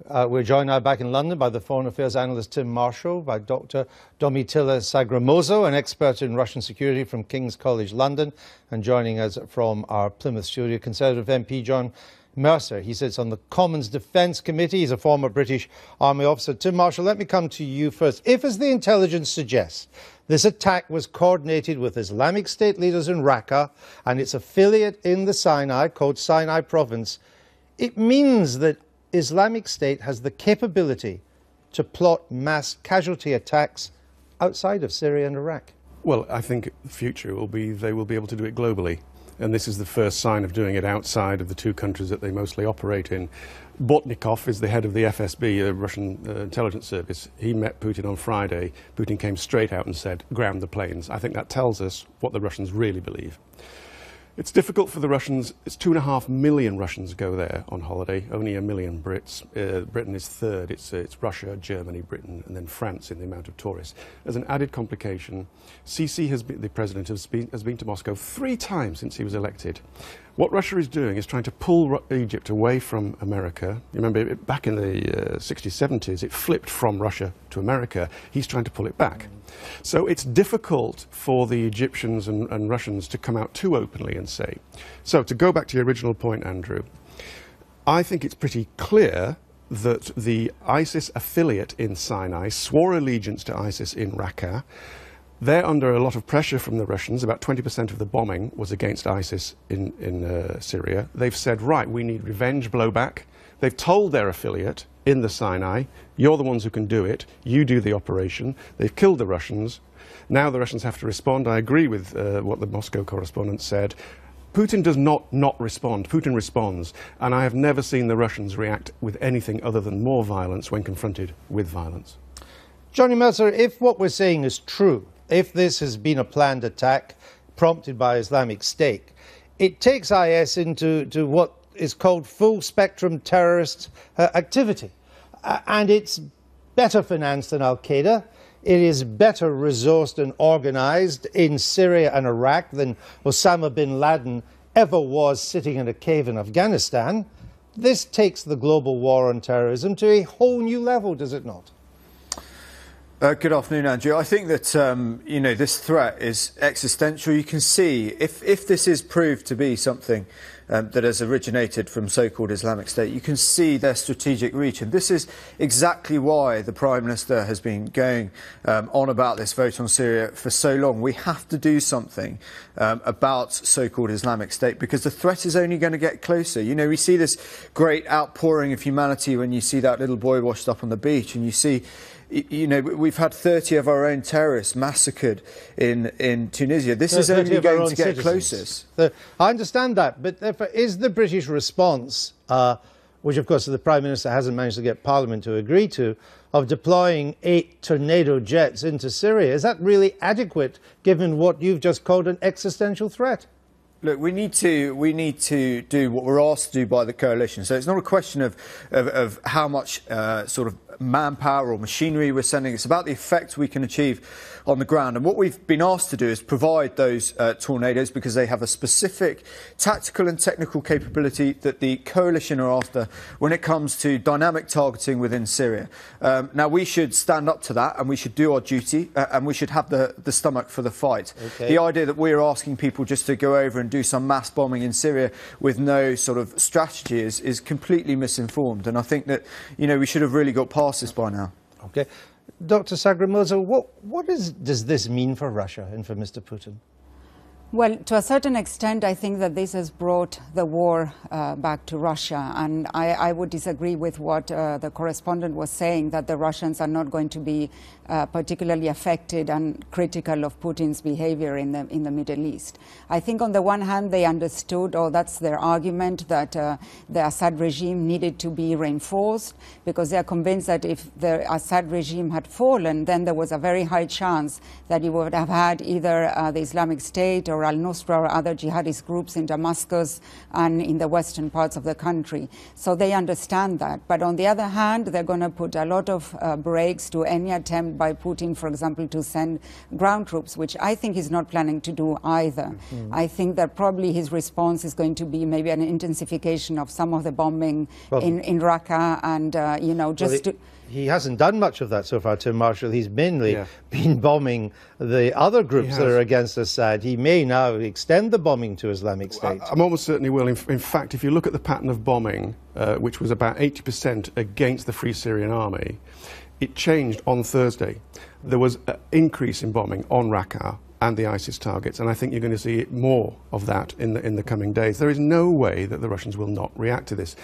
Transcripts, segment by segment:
We're joined now back in London by the Foreign Affairs analyst Tim Marshall, by Dr. Domitilla Sagramozo, an expert in Russian security from King's College London, and joining us from our Plymouth studio, Conservative MP John Mercer. He sits on the Commons Defence Committee. He's a former British Army officer. Tim Marshall, let me come to you first. If, as the intelligence suggests, this attack was coordinated with Islamic State leaders in Raqqa and its affiliate in the Sinai, called Sinai Province, it means that Islamic State has the capability to plot mass casualty attacks outside of Syria and Iraq. Well, I think the future will be they will be able to do it globally. And this is the first sign of doing it outside of the two countries that they mostly operate in. Bortnikov is the head of the FSB, the Russian intelligence service. He met Putin on Friday. Putin came straight out and said, ground the planes. I think that tells us what the Russians really believe. It's difficult for the Russians. It's 2.5 million Russians go there on holiday, only 1 million Brits. Britain is third. It's Russia, Germany, Britain, and then France in the amount of tourists. As an added complication, Sisi, the president, has been to Moscow 3 times since he was elected. What Russia is doing is trying to pull Egypt away from America. You remember, back in the 60s, 70s, it flipped from Russia to America. He's trying to pull it back. So it's difficult for the Egyptians and Russians to come out too openly and say. So to go back to your original point, Andrew, I think it's pretty clear that the ISIS affiliate in Sinai swore allegiance to ISIS in Raqqa. They're under a lot of pressure from the Russians. About 20% of the bombing was against ISIS in Syria. They've said, right, we need revenge blowback. They've told their affiliate in the Sinai, you're the ones who can do it. You do the operation. They've killed the Russians. Now the Russians have to respond. I agree with what the Moscow correspondent said. Putin does not respond. Putin responds. And I have never seen the Russians react with anything other than more violence when confronted with violence. Johnny Mercer, if what we're saying is true, if this has been a planned attack prompted by Islamic State, it takes IS into what is called full-spectrum terrorist activity. And it's better financed than Al-Qaeda. It is better resourced and organized in Syria and Iraq than Osama bin Laden ever was sitting in a cave in Afghanistan. This takes the global war on terrorism to a whole new level, does it not? Good afternoon, Andrew. I think that this threat is existential. You can see if this is proved to be something that has originated from so-called Islamic State, you can see their strategic reach. And this is exactly why the Prime Minister has been going on about this vote on Syria for so long. We have to do something about so-called Islamic State, because the threat is only going to get closer. You know, we see this great outpouring of humanity when you see that little boy washed up on the beach, and you see, you know, we've had 30 of our own terrorists massacred in Tunisia. This is only going to get closer. I understand that, but therefore, is the British response, which of course the Prime Minister hasn't managed to get Parliament to agree to, of deploying 8 Tornado jets into Syria, is that really adequate given what you've just called an existential threat? Look, we need to do what we're asked to do by the coalition. So it's not a question of how much sort of manpower or machinery we're sending. It's about the effect we can achieve on the ground. And what we've been asked to do is provide those tornadoes, because they have a specific tactical and technical capability that the coalition are after when it comes to dynamic targeting within Syria. Now, we should stand up to that, and we should do our duty, and we should have the stomach for the fight. Okay. The idea that we're asking people just to go over and do some mass bombing in Syria with no sort of strategy is completely misinformed. And I think that, you know, we should have really got past this by now. Okay. Dr. Sagramozo, what does this mean for Russia and for Mr. Putin? Well, to a certain extent, I think that this has brought the war back to Russia. And I would disagree with what the correspondent was saying, that the Russians are not going to be particularly affected and critical of Putin's behavior in the Middle East. I think on the one hand, they understood, or that's their argument, that the Assad regime needed to be reinforced, because they are convinced that if the Assad regime had fallen, then there was a very high chance that you would have had either the Islamic State or al-Nusra or other jihadist groups in Damascus and in the western parts of the country. So they understand that. But on the other hand, they're going to put a lot of brakes to any attempt by Putin, for example, to send ground troops, which I think he's not planning to do either. I think that probably his response is going to be maybe an intensification of some of the bombing in Raqqa and, you know, just He hasn't done much of that so far, Tim Marshall. He's mainly been bombing the other groups that are against Assad. He may now extend the bombing to Islamic State. I'm almost certainly will. In fact, if you look at the pattern of bombing, which was about 80% against the Free Syrian Army, it changed on Thursday. There was an increase in bombing on Raqqa and the ISIS targets, and I think you're going to see more of that in the coming days. There is no way that the Russians will not react to this.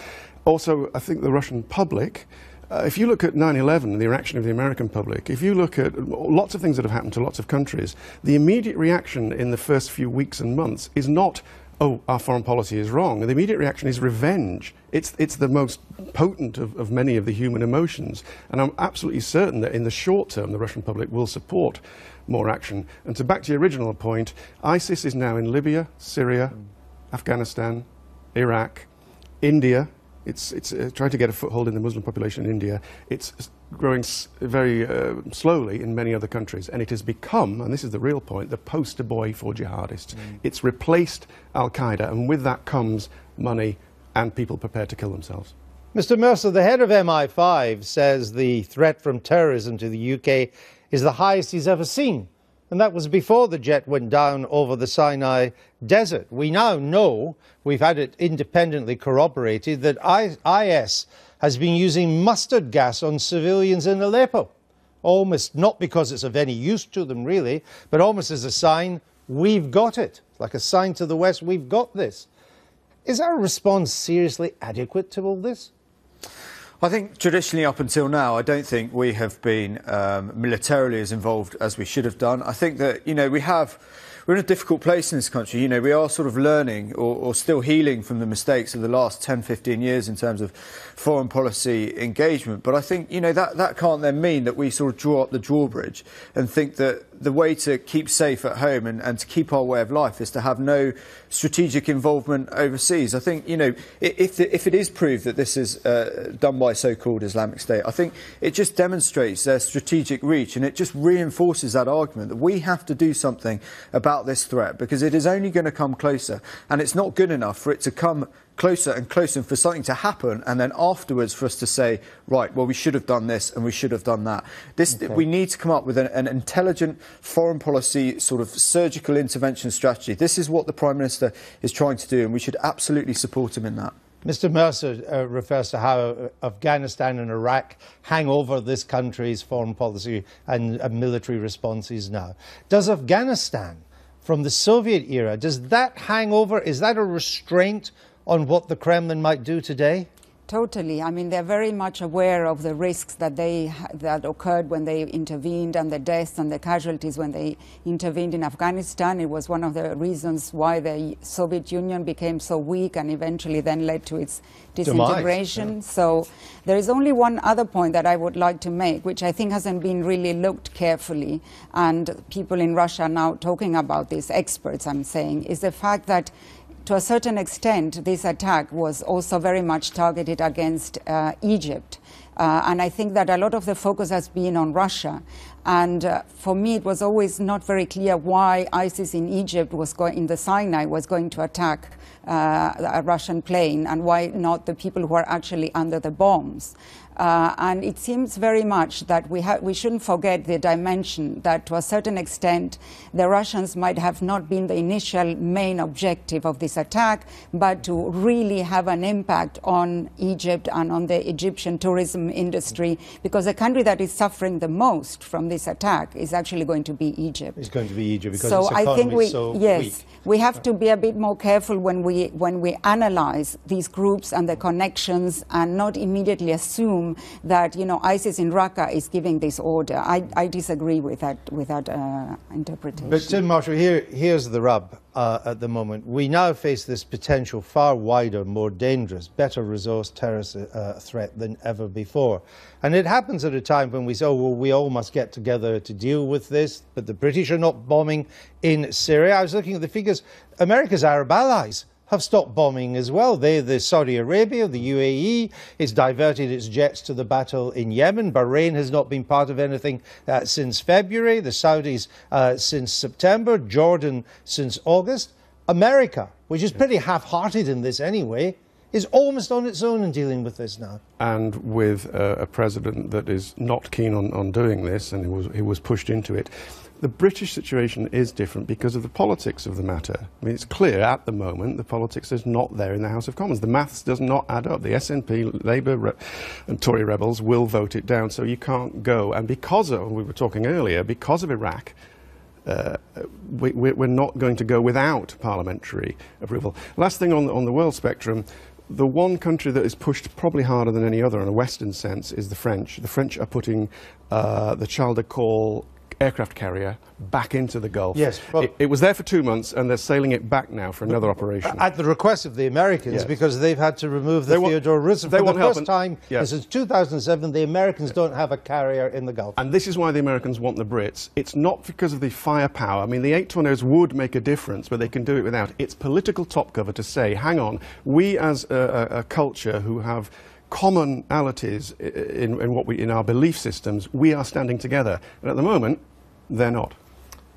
Also, I think the Russian public, if you look at 9/11, the reaction of the American public, if you look at lots of things that have happened to lots of countries, the immediate reaction in the first few weeks and months is not, oh, our foreign policy is wrong. The immediate reaction is revenge. It's the most potent of many of the human emotions. And I'm absolutely certain that in the short term, the Russian public will support more action. And to back to your original point, ISIS is now in Libya, Syria, Afghanistan, Iraq, India. It's trying to get a foothold in the Muslim population in India. It's growing very slowly in many other countries. And it has become, and this is the real point, the poster boy for jihadists. It's replaced Al-Qaeda, and with that comes money and people prepared to kill themselves. Mr. Mercer, the head of MI5 says the threat from terrorism to the UK is the highest he's ever seen. And that was before the jet went down over the Sinai Desert. We now know, we've had it independently corroborated, that IS has been using mustard gas on civilians in Aleppo. Almost not because it's of any use to them, really, but almost as a sign, we've got it. Like a sign to the West, we've got this. Is our response seriously adequate to all this? I think traditionally up until now, I don't think we have been militarily as involved as we should have done. I think that, you know, we're in a difficult place in this country. You know, we are sort of learning or still healing from the mistakes of the last 10, 15 years in terms of foreign policy engagement. But I think, you know, that can't then mean that we sort of draw up the drawbridge and think that the way to keep safe at home and to keep our way of life is to have no strategic involvement overseas. I think, you know, if it is proved that this is done by so-called Islamic State, I think it just demonstrates their strategic reach, and it just reinforces that argument that we have to do something about this threat, because it is only going to come closer, and it's not good enough for it to come closer and closer and for something to happen and then afterwards for us to say, right, well, we should have done this and we should have done that. We need to come up with an intelligent foreign policy sort of surgical intervention strategy. This is what the Prime Minister is trying to do, and we should absolutely support him in that. Mr. Mercer refers to how Afghanistan and Iraq hang over this country's foreign policy and military responses now. Does Afghanistan, from the Soviet era, does that hang over? Is that a restraint on what the Kremlin might do today? Totally. I mean, they're very much aware of the risks that occurred when they intervened, and the deaths and the casualties when they intervened in Afghanistan. It was one of the reasons why the Soviet Union became so weak and eventually then led to its disintegration. Demise, yeah. So there is only one other point that I would like to make, which I think hasn't been really looked carefully, and people in Russia are now talking about this, experts I'm saying, is the fact that to a certain extent, this attack was also very much targeted against Egypt. And I think that a lot of the focus has been on Russia. And for me, it was always not very clear why ISIS in Egypt in the Sinai was going to attack a Russian plane, and why not the people who are actually under the bombs. And it seems very much that we shouldn't forget the dimension that, to a certain extent, the Russians might have not been the initial main objective of this attack, but to really have an impact on Egypt and on the Egyptian tourism industry, because the country that is suffering the most from this attack is actually going to be Egypt. It's going to be Egypt because so its economy is so weak. We have to be a bit more careful when we analyze these groups and the connections, and not immediately assume assume that, you know, ISIS in Raqqa is giving this order. I disagree with that interpretation. But Tim Marshall, here's the rub at the moment. We now face this potential far wider, more dangerous, better resourced terrorist threat than ever before. And it happens at a time when we say, oh, well, we all must get together to deal with this, but the British are not bombing in Syria. I was looking at the figures. America's Arab allies have stopped bombing as well. The Saudi Arabia, the UAE, it's diverted its jets to the battle in Yemen. Bahrain has not been part of anything since February. The Saudis since September. Jordan since August. America, which is pretty half-hearted in this anyway, is almost on its own in dealing with this now. And with a president that is not keen on doing this, and he was pushed into it. The British situation is different because of the politics of the matter. I mean, it's clear at the moment the politics is not there in the House of Commons. The maths does not add up. The SNP, Labour and Tory rebels will vote it down, so you can't go. And because of, we were talking earlier, because of Iraq, we're not going to go without parliamentary approval. Last thing on the world spectrum, the one country that is pushed probably harder than any other in a Western sense is the French. The French are putting the Charles de Gaulle aircraft carrier back into the Gulf. Yes, well, it was there for 2 months, and they're sailing it back now for another operation. At the request of the Americans, yes. because they've had to remove the Theodore Roosevelt. For the first time since 2007, the Americans don't have a carrier in the Gulf. And this is why the Americans want the Brits. It's not because of the firepower. I mean, the 8 tornadoes would make a difference, but they can do it without. It's political top cover to say, hang on, we as a culture who have commonalities in our belief systems, we are standing together. And at the moment, they're not.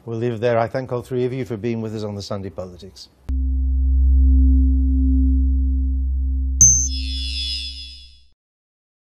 We'll leave it there. I thank all three of you for being with us on the Sunday Politics.